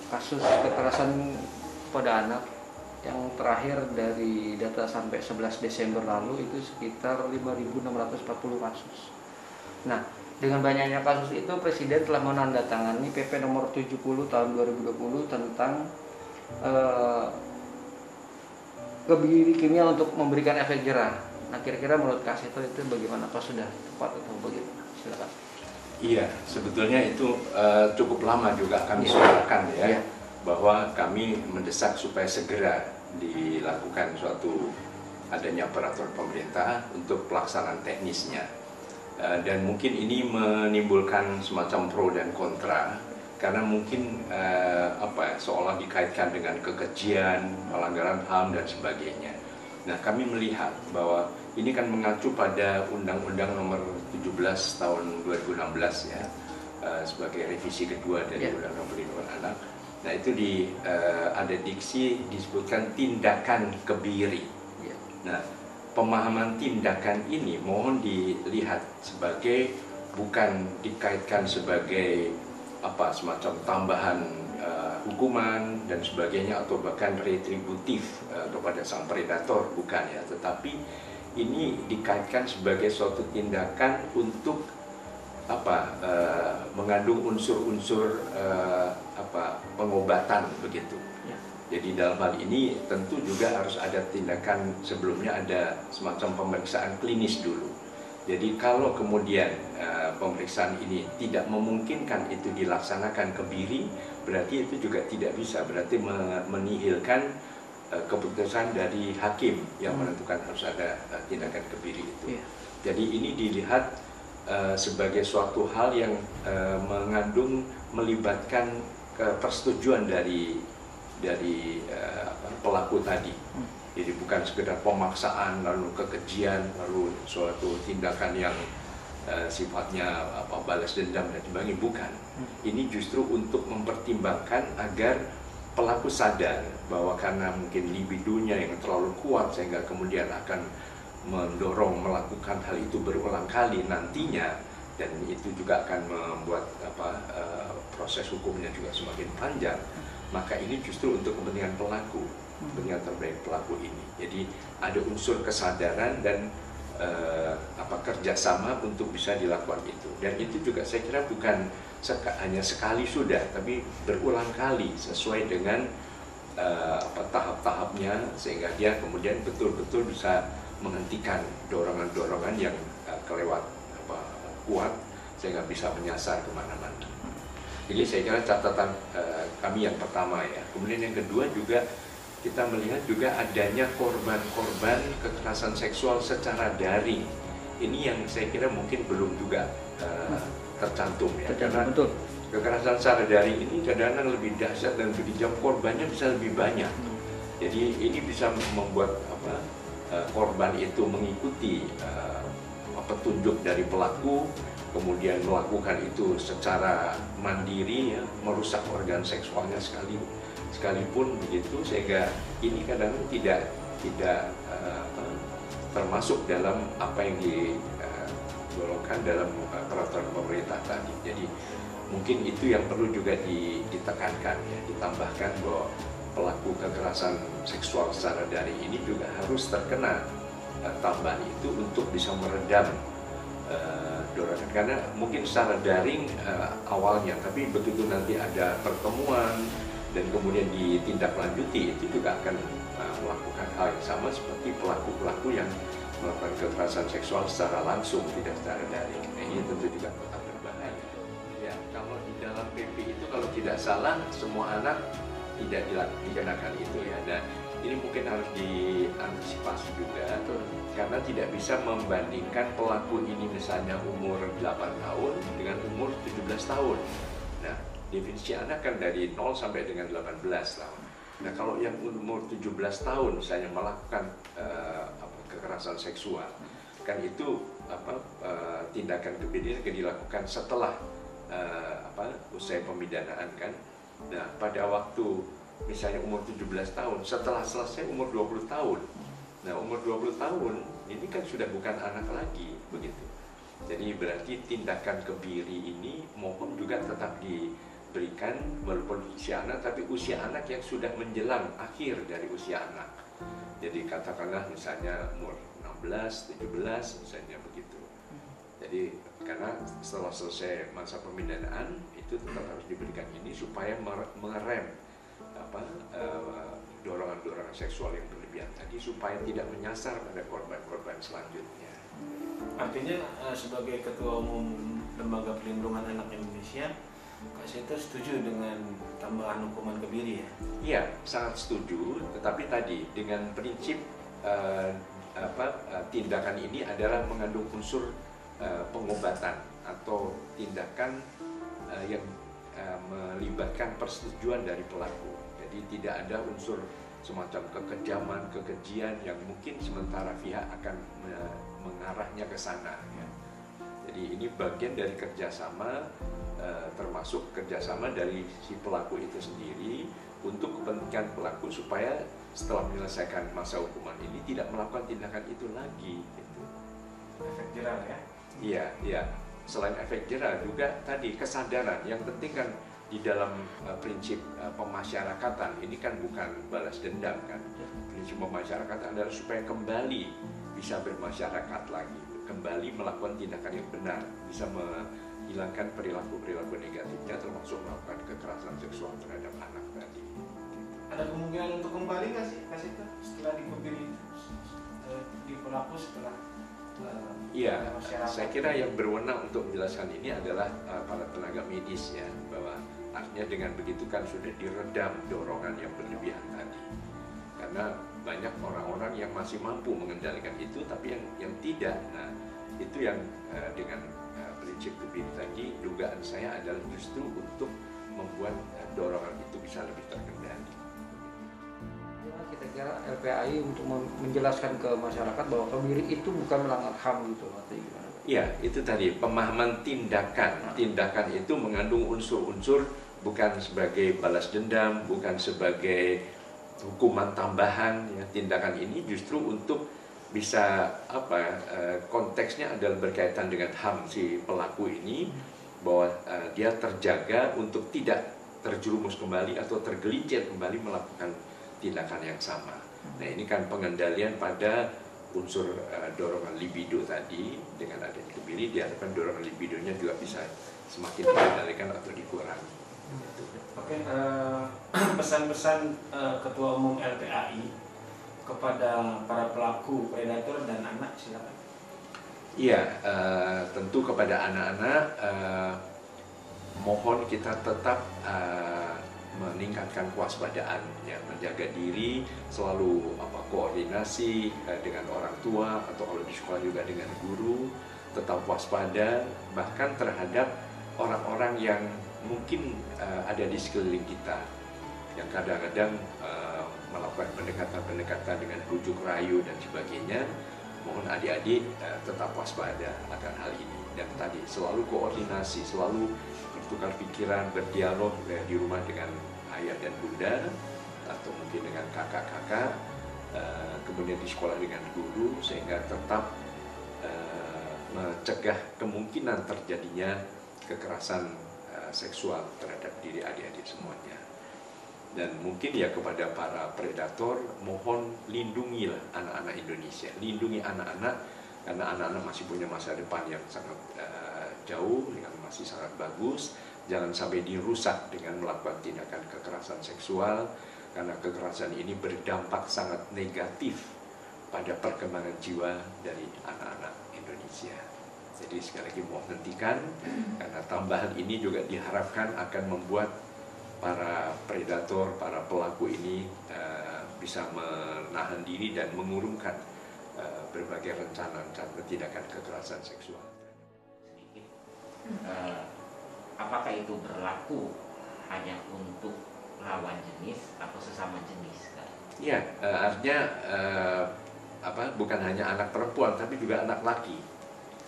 kasus kekerasan pada anak yang terakhir dari data sampai 11 Desember lalu itu sekitar 5.640 kasus. Nah, dengan banyaknya kasus itu Presiden telah menandatangani PP nomor 70 tahun 2020 tentang kebiri kimia untuk memberikan efek jerah. Nah, kira-kira menurut Kak Seto itu bagaimana? Apa sudah tepat atau bagaimana? Silakan. Iya, sebetulnya itu cukup lama juga kami suarakan ya, bahwa kami mendesak supaya segera dilakukan suatu adanya peraturan pemerintah untuk pelaksanaan teknisnya. Dan mungkin ini menimbulkan semacam pro dan kontra, karena mungkin seolah dikaitkan dengan kekejian, pelanggaran HAM dan sebagainya. Nah, kami melihat bahwa ini kan mengacu pada Undang-Undang Nomor 17 Tahun 2016 ya, sebagai revisi kedua dari Undang-Undang Perlindungan Anak. Nah, itu ada diksi disebutkan tindakan kebiri. Nah, pemahaman tindakan ini mohon dilihat sebagai bukan dikaitkan sebagai semacam tambahan hukuman dan sebagainya atau bahkan retributif kepada sang predator, bukan ya, tetapi ini dikaitkan sebagai suatu tindakan untuk mengandung unsur-unsur pengobatan begitu. Jadi dalam hal ini tentu juga harus ada tindakan, sebelumnya ada semacam pemeriksaan klinis dulu. Jadi kalau kemudian pemeriksaan ini tidak memungkinkan itu dilaksanakan kebiri, berarti itu juga tidak bisa, berarti menihilkan keputusan dari hakim yang menentukan harus ada tindakan kebiri itu. Jadi ini dilihat sebagai suatu hal yang melibatkan persetujuan dari pelaku tadi. Jadi bukan sekedar pemaksaan, lalu kekejian, lalu suatu tindakan yang sifatnya balas dendam dan sebagainya, bukan. Ini justru untuk mempertimbangkan agar pelaku sadar bahwa karena mungkin libidonya yang terlalu kuat sehingga kemudian akan mendorong melakukan hal itu berulang kali nantinya, dan itu juga akan membuat proses hukumnya juga semakin panjang. Maka ini justru untuk kepentingan pelaku, kepentingan terbaik pelaku ini. Jadi ada unsur kesadaran dan kerjasama untuk bisa dilakukan itu. Dan itu juga saya kira bukan hanya sekali sudah, tapi berulang kali sesuai dengan tahap-tahapnya, sehingga dia kemudian betul-betul bisa menghentikan dorongan-dorongan yang kelewat kuat sehingga bisa menyasar kemana-mana. Jadi saya kira catatan kami yang pertama ya. Kemudian yang kedua juga kita melihat juga adanya korban-korban kekerasan seksual secara daring. Ini yang saya kira mungkin belum juga tercantum ya. Karena betul. Kekerasan secara daring ini kadang-kadang lebih dahsyat dan lebih dijam, korbannya bisa lebih banyak. Jadi ini bisa membuat korban itu mengikuti petunjuk dari pelaku, kemudian melakukan itu secara mandiri ya, merusak organ seksualnya sekalipun begitu, sehingga ini kadang-kadang tidak termasuk dalam apa yang digolongkan dalam peraturan pemerintah tadi. Jadi mungkin itu yang perlu juga ditekankan ya, ditambahkan bahwa pelaku kekerasan seksual secara daring ini juga harus terkena tambahan itu untuk bisa meredam dorongan, karena mungkin secara daring awalnya, tapi begitu nanti ada pertemuan dan kemudian ditindaklanjuti, itu juga akan melakukan hal yang sama seperti pelaku-pelaku yang melakukan kekerasan seksual secara langsung, tidak secara daring. Nah, ini tentu juga tetap berbahaya. Ya, kalau di dalam PP itu kalau tidak salah semua anak tidak dikenakan itu ya. Dan ini mungkin harus diantisipasi juga, karena tidak bisa membandingkan pelaku ini misalnya umur 8 tahun dengan umur 17 tahun. Nah, definisi anak kan dari 0 sampai dengan 18 tahun. Nah, kalau yang umur 17 tahun misalnya melakukan kekerasan seksual, kan itu tindakan kebiri yang dilakukan setelah usai pemidanaan kan. Nah, pada waktu misalnya umur 17 tahun, setelah selesai umur 20 tahun. Nah, umur 20 tahun ini kan sudah bukan anak lagi, begitu. Jadi berarti tindakan kebiri ini mohon juga tetap berikan walaupun usia anak, tapi usia anak yang sudah menjelang akhir dari usia anak. Jadi katakanlah misalnya umur 16, 17 misalnya begitu. Jadi karena setelah selesai masa pemindahan itu tetap harus diberikan ini supaya mengerem dorongan-dorongan seksual yang berlebihan tadi supaya tidak menyasar pada korban-korban selanjutnya. Artinya sebagai Ketua Umum Lembaga Perlindungan Anak Indonesia, Kak Seto setuju dengan tambahan hukuman kebiri ya? Iya, sangat setuju. Tetapi tadi dengan prinsip tindakan ini adalah mengandung unsur pengobatan atau tindakan yang melibatkan persetujuan dari pelaku. Jadi tidak ada unsur semacam kekejaman, kekejian yang mungkin sementara pihak akan mengarahnya ke sana. Ya. Jadi ini bagian dari kerjasama, termasuk kerjasama dari si pelaku itu sendiri untuk kepentingan pelaku supaya setelah menyelesaikan masa hukuman ini tidak melakukan tindakan itu lagi. Gitu. Efek jerah ya? Iya, iya. Selain efek jerah juga tadi kesadaran. Yang penting kan di dalam prinsip pemasyarakatan ini kan bukan balas dendam kan. Prinsip pemasyarakatan adalah supaya kembali bisa bermasyarakat lagi, kembali melakukan tindakan yang benar, bisa menghilangkan perilaku-perilaku negatifnya termasuk melakukan kekerasan seksual terhadap anak tadi. Ada kemungkinan untuk kembali nggak sih setelah dikebiri di pelaku setelah Iya, saya kira yang berwenang untuk menjelaskan ini adalah para tenaga medis ya, bahwa artinya dengan begitu kan sudah diredam dorongan yang berlebihan tadi. Karena banyak orang-orang yang masih mampu mengendalikan itu, tapi yang tidak. Nah, itu yang dengan prinsip kebiri tadi, dugaan saya adalah justru untuk membuat dorongan itu bisa lebih terkendali. Kita kira LPAI untuk menjelaskan ke masyarakat bahwa kebiri itu bukan melanggar HAM gitu, atau gimana? Iya, itu tadi pemahaman tindakan. Tindakan itu mengandung unsur-unsur bukan sebagai balas dendam, bukan sebagai hukuman tambahan. Ya, tindakan ini justru untuk bisa konteksnya adalah berkaitan dengan HAM si pelaku ini, bahwa dia terjaga untuk tidak terjerumus kembali atau tergelincir kembali melakukan tindakan yang sama. Nah, ini kan pengendalian pada unsur dorongan libido tadi. Dengan adanya kebiri diharapkan dorongan libidonya juga bisa semakin dikendalikan atau dikurangi. Oke, pesan-pesan Ketua Umum LPAI kepada para pelaku predator dan anak, silakan. Iya, tentu kepada anak-anak mohon kita tetap meningkatkan kewaspadaan, ya, menjaga diri, selalu koordinasi dengan orang tua atau kalau di sekolah juga dengan guru, tetap waspada bahkan terhadap orang-orang yang mungkin ada di sekeliling kita yang kadang-kadang melakukan pendekatan-pendekatan dengan bujuk rayu dan sebagainya. Mohon adik-adik tetap waspada akan hal ini, dan tadi selalu koordinasi, selalu bertukar pikiran, berdialog di rumah dengan ayah dan bunda atau mungkin dengan kakak-kakak, kemudian di sekolah dengan guru, sehingga tetap mencegah kemungkinan terjadinya kekerasan seksual terhadap diri adik-adik semuanya. Dan mungkin ya kepada para predator, mohon lindungilah anak-anak Indonesia, lindungi anak-anak, karena anak-anak masih punya masa depan yang sangat jauh, yang masih sangat bagus. Jangan sampai dirusak dengan melakukan tindakan kekerasan seksual, karena kekerasan ini berdampak sangat negatif pada perkembangan jiwa dari anak-anak Indonesia. Jadi sekali lagi mohon hentikan, karena tambahan ini juga diharapkan akan membuat para predator, para pelaku ini bisa menahan diri dan mengurungkan berbagai rencana-rencana tindakan kekerasan seksual. Sedikit, apakah itu berlaku hanya untuk lawan jenis atau sesama jenis? Ya, artinya bukan hanya anak perempuan, tapi juga anak laki.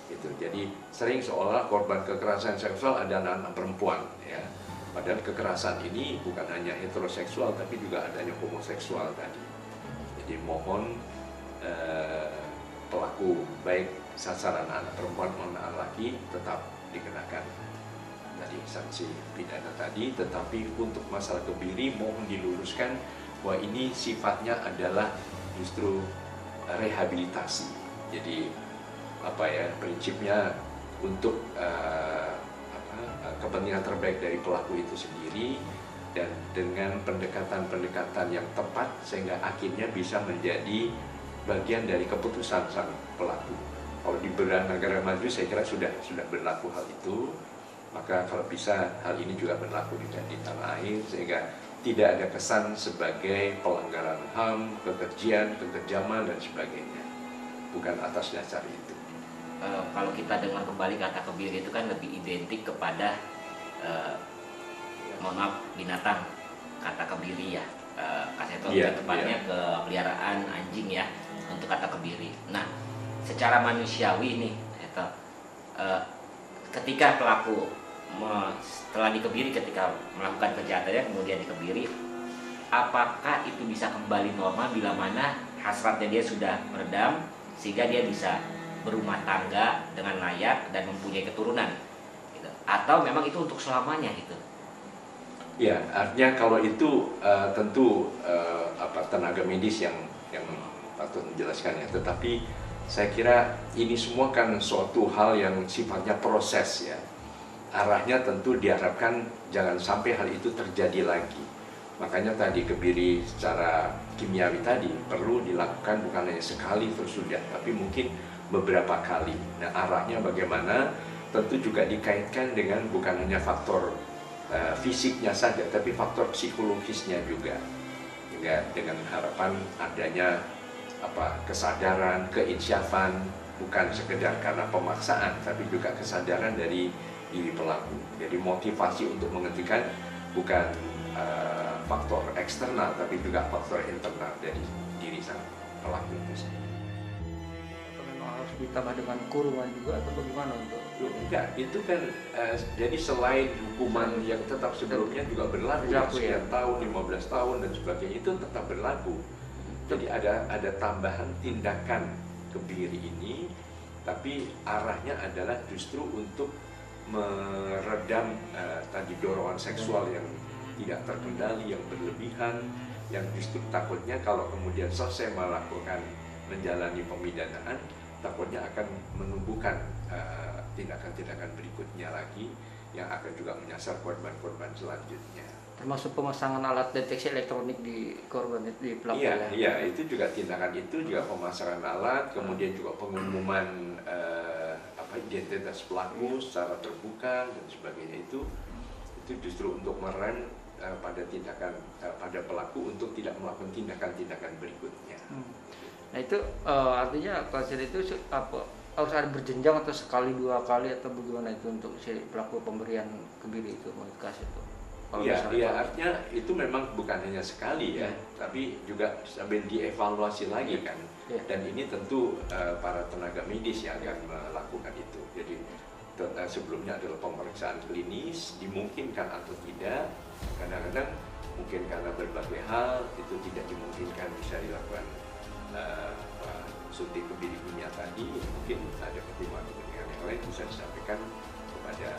Gitu. Jadi sering seolah korban kekerasan seksual ada anak-anak perempuan, ya. Padahal kekerasan ini bukan hanya heteroseksual, tapi juga adanya homoseksual tadi. Jadi mohon pelaku baik sasaran anak perempuan maupun anak laki tetap dikenakan tadi sanksi pidana tadi, tetapi untuk masalah kebiri mohon diluruskan bahwa ini sifatnya adalah justru rehabilitasi. Jadi prinsipnya untuk kepentingan terbaik dari pelaku itu sendiri, dan dengan pendekatan-pendekatan yang tepat sehingga akhirnya bisa menjadi bagian dari keputusan sang pelaku. Kalau di beberapa negara maju saya kira sudah berlaku hal itu, maka kalau bisa hal ini juga berlaku di tanah air sehingga tidak ada kesan sebagai pelanggaran HAM, kekejaman dan sebagainya, bukan atas dasar itu. Kalau kita dengar kembali kata kebiri itu kan lebih identik kepada mohon maaf binatang, kata kebiri ya, Kaseto lebih tepatnya ke peliharaan anjing ya untuk kata kebiri. Nah, secara manusiawi nih Kaseto, ketika pelaku setelah dikebiri, ketika melakukan kejahatannya kemudian dikebiri, apakah itu bisa kembali normal bila mana hasratnya dia sudah meredam sehingga dia bisa berumah tangga dengan layak dan mempunyai keturunan gitu. Atau memang itu untuk selamanya gitu? Ya, artinya kalau itu tentu tenaga medis yang patut menjelaskan ya. Tetapi saya kira ini semua kan suatu hal yang sifatnya proses ya. Arahnya tentu diharapkan jangan sampai hal itu terjadi lagi. Makanya tadi kebiri secara kimiawi tadi perlu dilakukan bukan hanya sekali terus sudah, tapi mungkin beberapa kali. Nah, arahnya bagaimana tentu juga dikaitkan dengan bukan hanya faktor fisiknya saja, tapi faktor psikologisnya juga. Dengan harapan adanya kesadaran, keinsyafan, bukan sekedar karena pemaksaan, tapi juga kesadaran dari diri pelaku. Jadi motivasi untuk menghentikan bukan faktor eksternal, tapi juga faktor internal dari diri sang pelaku itu sendiri. Harus ditambah dengan kurungan juga atau bagaimana untuk? Enggak, itu kan jadi selain hukuman yang tetap sebelumnya juga berlaku ya, sekian tahun, 15 tahun dan sebagainya, itu tetap berlaku. Jadi ada tambahan tindakan kebiri ini, tapi arahnya adalah justru untuk meredam tadi dorongan seksual yang tidak terkendali, yang berlebihan, yang justru takutnya kalau kemudian selesai melakukan menjalani pemidanaan, takutnya akan menumbuhkan tindakan-tindakan berikutnya lagi yang akan juga menyasar korban-korban selanjutnya. Termasuk pemasangan alat deteksi elektronik di korban di pelaku. Iya, itu juga tindakan itu juga pemasangan alat, kemudian juga pengumuman identitas pelaku secara terbuka dan sebagainya, itu justru untuk merem pada tindakan pada pelaku untuk tidak melakukan tindakan-tindakan berikutnya. Nah itu artinya pasien itu harus ada berjenjang atau sekali dua kali atau bagaimana itu untuk si pelaku pemberian kebiri itu menurut Kas itu? Iya, artinya itu memang bukan hanya sekali ya, tapi juga sambil dievaluasi lagi kan. Dan ini tentu para tenaga medis yang akan melakukan itu. Jadi sebelumnya adalah pemeriksaan klinis, dimungkinkan atau tidak. Kadang-kadang mungkin karena berbagai hal itu tidak dimungkinkan bisa dilakukan suntik kebiri kimia tadi, mungkin ada pertimbangan yang lain bisa disampaikan kepada